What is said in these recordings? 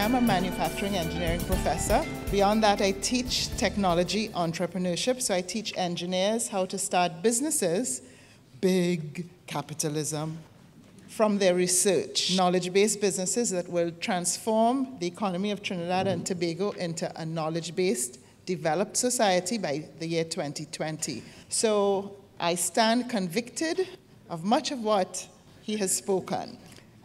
am a manufacturing engineering professor. Beyond that, I teach technology entrepreneurship. So I teach engineers how to start businesses, big capitalism, from their research. Knowledge-based businesses that will transform the economy of Trinidad and Tobago into a knowledge-based, developed society by the year 2020. So I stand convicted of much of what he has spoken.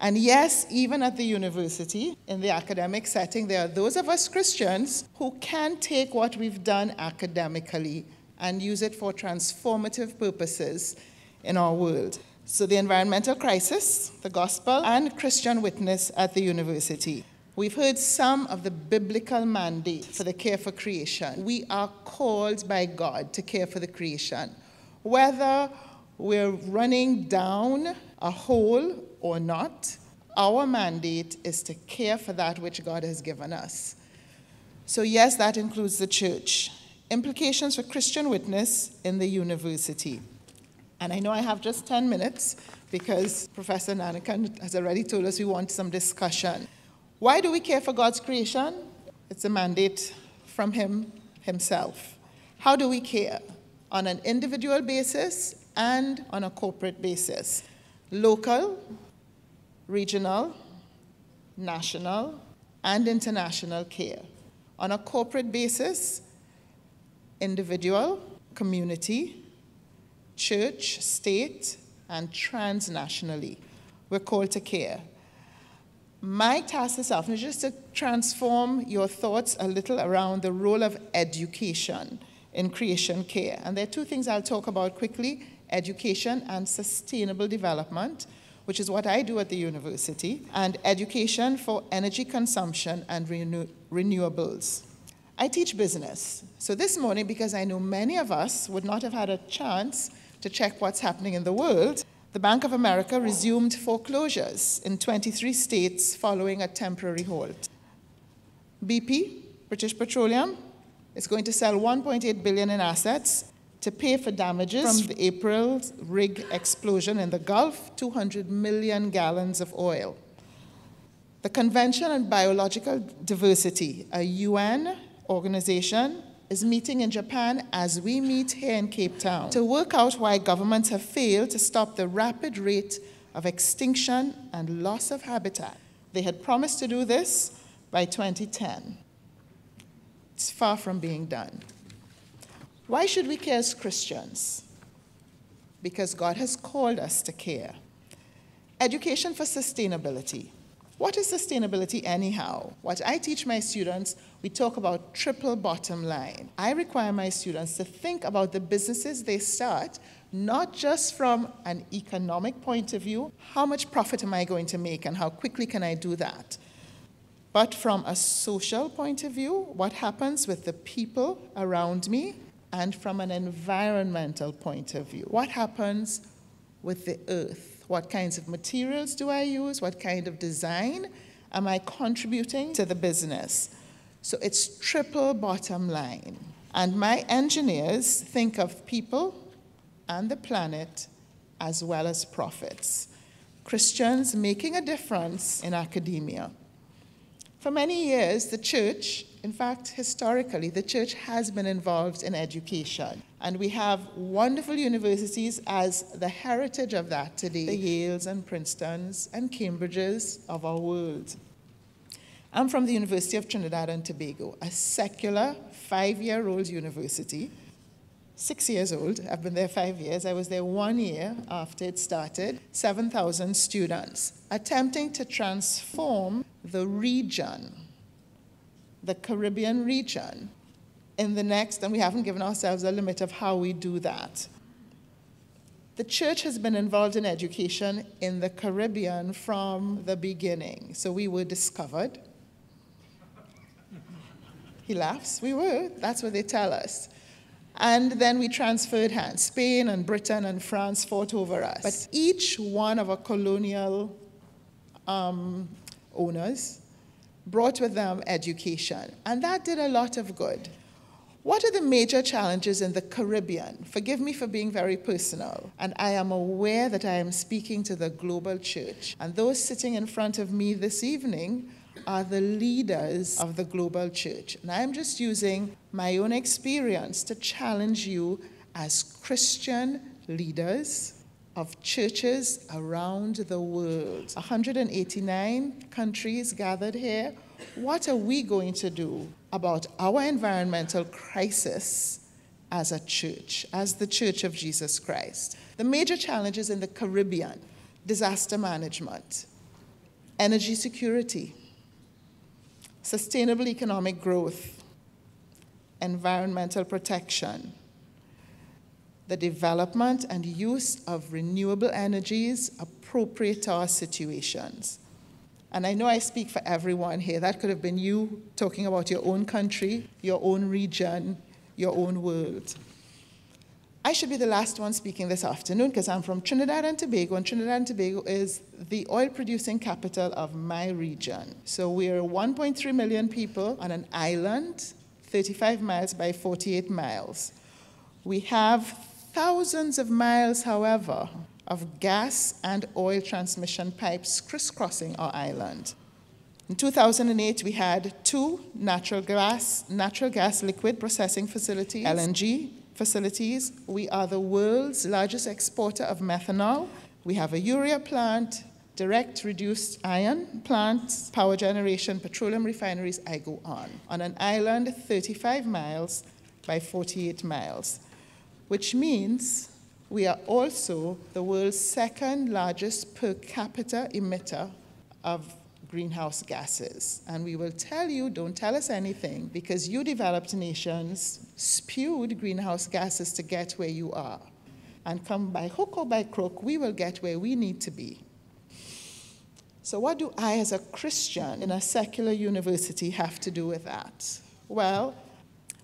And yes, even at the university, in the academic setting, there are those of us Christians who can take what we've done academically and use it for transformative purposes in our world. So the environmental crisis, the gospel, and Christian witness at the university. We've heard some of the biblical mandate for the care for creation. We are called by God to care for the creation. Whether we're running down a hole or not, our mandate is to care for that which God has given us. So yes, that includes the church. Implications for Christian witness in the university. And I know I have just 10 minutes because Professor Nanakan has already told us we want some discussion. Why do we care for God's creation? It's a mandate from Him himself. How do we care? On an individual basis and on a corporate basis. Local, regional, national, and international care. On a corporate basis, individual, community, church, state, and transnationally. We're called to care. My task this afternoon is just to transform your thoughts a little around the role of education in creation care. And there are two things I'll talk about quickly: education and sustainable development, which is what I do at the university, and education for energy consumption and renewables. I teach business. So this morning, because I know many of us would not have had a chance to check what's happening in the world, the Bank of America resumed foreclosures in 23 states following a temporary halt. BP, British Petroleum, is going to sell $1.8 billion in assets to pay for damages from the April rig explosion in the Gulf, 200 million gallons of oil. The Convention on Biological Diversity, a UN organization, is meeting in Japan as we meet here in Cape Town to work out why governments have failed to stop the rapid rate of extinction and loss of habitat. They had promised to do this by 2010. It's far from being done. Why should we care as Christians? Because God has called us to care. Education for sustainability. What is sustainability anyhow? What I teach my students, we talk about triple bottom line. I require my students to think about the businesses they start, not just from an economic point of view, how much profit am I going to make and how quickly can I do that? But from a social point of view, what happens with the people around me? And from an environmental point of view, what happens with the earth? What kinds of materials do I use? What kind of design am I contributing to the business? So it's triple bottom line. And my engineers think of people and the planet as well as profits. Christians making a difference in academia. For many years, the church, in fact, historically, the church has been involved in education. And we have wonderful universities as the heritage of that today, the Yales and Princetons and Cambridges of our world. I'm from the University of Trinidad and Tobago, a secular 5-year-old university, 6 years old. I've been there 5 years. I was there 1 year after it started. 7,000 students, attempting to transform the region, the Caribbean region, in the next, and we haven't given ourselves a limit of how we do that. The church has been involved in education in the Caribbean from the beginning. So we were discovered. He laughs. We were. That's what they tell us. And then we transferred hands. Spain and Britain and France fought over us. But each one of our colonial owners brought with them education. And that did a lot of good. What are the major challenges in the Caribbean? Forgive me for being very personal. And I am aware that I am speaking to the global church. And those sitting in front of me this evening are the leaders of the global church. And I'm just using my own experience to challenge you as Christian leaders of churches around the world. 189 countries gathered here. What are we going to do about our environmental crisis as a church, as the Church of Jesus Christ? The major challenges in the Caribbean: disaster management, energy security, sustainable economic growth, environmental protection, the development and use of renewable energies appropriate to our situations. And I know I speak for everyone here. That could have been you talking about your own country, your own region, your own world. I should be the last one speaking this afternoon because I'm from Trinidad and Tobago, and Trinidad and Tobago is the oil-producing capital of my region. So we're 1.3 million people on an island, 35 miles by 48 miles. We have thousands of miles, however, of gas and oil transmission pipes crisscrossing our island. In 2008, we had 2 natural gas liquid processing facilities, LNG facilities. We are the world's largest exporter of methanol. We have a urea plant, direct reduced iron plants, power generation, petroleum refineries, I go on an island 35 miles by 48 miles, which means we are also the world's second largest per capita emitter of greenhouse gases. And we will tell you, don't tell us anything, because you developed nations spewed greenhouse gases to get where you are. And come by hook or by crook, we will get where we need to be. So what do I, as a Christian in a secular university, have to do with that? Well,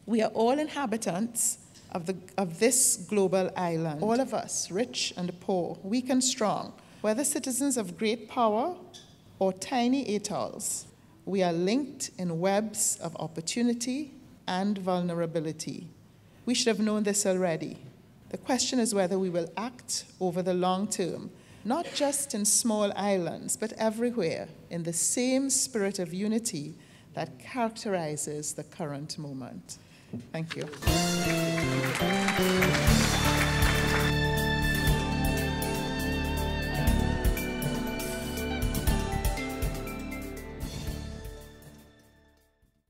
we are all inhabitants of this global island. All of us, rich and poor, weak and strong, whether citizens of great power or tiny atolls, we are linked in webs of opportunity and vulnerability. We should have known this already. The question is whether we will act over the long term, not just in small islands, but everywhere, in the same spirit of unity that characterizes the current moment. Thank you.